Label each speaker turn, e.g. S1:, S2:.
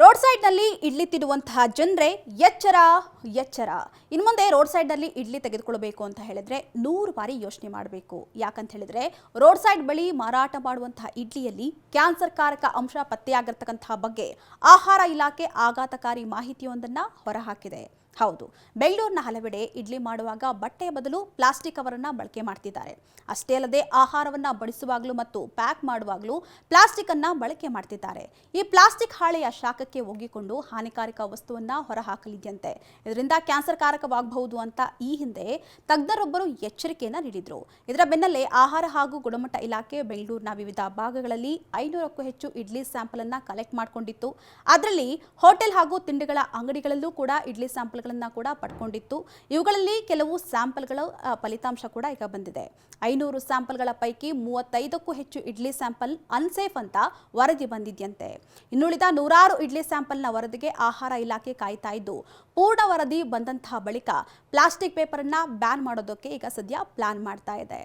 S1: Road ಸೈಡ್ನಲ್ಲಿ ಇಡ್ಲಿ ತಿನ್ನುವಂತಹ ಜನರೇ ಎಚ್ಚರ ಎಚ್ಚರ. ಇನ್ನು ಮುಂದೆ ರೋಡ್ ಸೈಡ್ನಲ್ಲಿ ಇಡ್ಲಿ ತೆಗೆದುಕೊಳ್ಳಬೇಕು ಅಂತ ಹೇಳಿದ್ರೆ 100 ಬಾರಿ ಯೋಚನೆ ಮಾಡಬೇಕು. ಯಾಕಂತ ಹೇಳಿದ್ರೆ ರೋಡ್ ಸೈಡ್ ಬಳಿ ಮಾರಾಟ ಮಾಡುವಂತಹ ಇಡ್ಲಿಯಲ್ಲಿ ಕ್ಯಾನ್ಸರ್ ಕಾರಕ ಅಂಶ ಪತ್ತೆಯಾಗಿರತಕ್ಕಂತಹ ಬಗ್ಗೆ ಆಹಾರ ಇಲಾಖೆ ಆಘಾತಕಾರಿ ಮಾಹಿತಿಯೊಂದನ್ನು ಹೊರಹಾಕಿದೆ. ಹೌದು, ಬೆಂಗಳೂರಿನ ಹಲವೆಡೆ ಇಡ್ಲಿ ಮಾಡುವಾಗ ಬಟ್ಟೆಯ ಬದಲು ಪ್ಲಾಸ್ಟಿಕ್ ಕವರನ್ನು ಬಳಕೆ ಮಾಡ್ತಿದ್ದಾರೆ. ಅಷ್ಟೇ ಅಲ್ಲದೆ ಆಹಾರವನ್ನು ಬಡಿಸುವಾಗಲೂ ಮತ್ತು ಪ್ಯಾಕ್ ಮಾಡುವಾಗಲೂ ಪ್ಲಾಸ್ಟಿಕ್ ಅನ್ನು ಬಳಕೆ ಮಾಡ್ತಿದ್ದಾರೆ. ಈ ಪ್ಲಾಸ್ಟಿಕ್ ಹಾಳೆಯ ಶಾಖಕ್ಕೆ ಒಗ್ಗಿಕೊಂಡು ಹಾನಿಕಾರಕ ವಸ್ತುವನ್ನು ಹೊರಹಾಕಲಿದೆಯಂತೆ. ಇದರಿಂದ ಕ್ಯಾನ್ಸರ್ ಕಾರಕವಾಗಬಹುದು ಅಂತ ಈ ಹಿಂದೆ ತಜ್ಞರೊಬ್ಬರು ಎಚ್ಚರಿಕೆಯನ್ನು ನೀಡಿದ್ರು. ಇದರ ಬೆನ್ನಲ್ಲೇ ಆಹಾರ ಹಾಗೂ ಗುಣಮಟ್ಟ ಇಲಾಖೆ ಬೆಂಗಳೂರಿನ ವಿವಿಧ ಭಾಗಗಳಲ್ಲಿ 500ಕ್ಕೂ ಹೆಚ್ಚು ಇಡ್ಲಿ ಸ್ಯಾಂಪಲ್ ಅನ್ನು ಕಲೆಕ್ಟ್ ಮಾಡಿಕೊಂಡಿತ್ತು. ಅದರಲ್ಲಿ ಹೋಟೆಲ್ ಹಾಗೂ ತಿಂಡಿಗಳ ಅಂಗಡಿಗಳಲ್ಲೂ ಕೂಡ ಇಡ್ಲಿ ಸ್ಯಾಂಪಲ್ ಕೂಡ ಪಡ್ಕೊಂಡಿತ್ತು. ಇವುಗಳಲ್ಲಿ ಕೆಲವು ಸ್ಯಾಂಪಲ್ಗಳ ಫಲಿತಾಂಶ ಕೂಡ ಈಗ ಬಂದಿದೆ. 500 ಸ್ಯಾಂಪಲ್ಗಳ ಪೈಕಿ 35ಕ್ಕೂ ಹೆಚ್ಚು ಇಡ್ಲಿ ಸ್ಯಾಂಪಲ್ ಅನ್ಸೇಫ್ ಅಂತ ವರದಿ ಬಂದಿದೆಯಂತೆ. ಇನ್ನುಳಿದ 100 ಇಡ್ಲಿ ಸ್ಯಾಂಪಲ್ನ ವರದಿಗೆ ಆಹಾರ ಇಲಾಖೆ ಕಾಯ್ತಾ ಇದ್ದು, ಪೂರ್ಣ ವರದಿ ಬಂದಂತಹ ಬಳಿಕ ಪ್ಲಾಸ್ಟಿಕ್ ಪೇಪರ್ ಅನ್ನ ಬ್ಯಾನ್ ಮಾಡೋದಕ್ಕೆ ಈಗ ಸದ್ಯ ಪ್ಲಾನ್ ಮಾಡ್ತಾ ಇದೆ.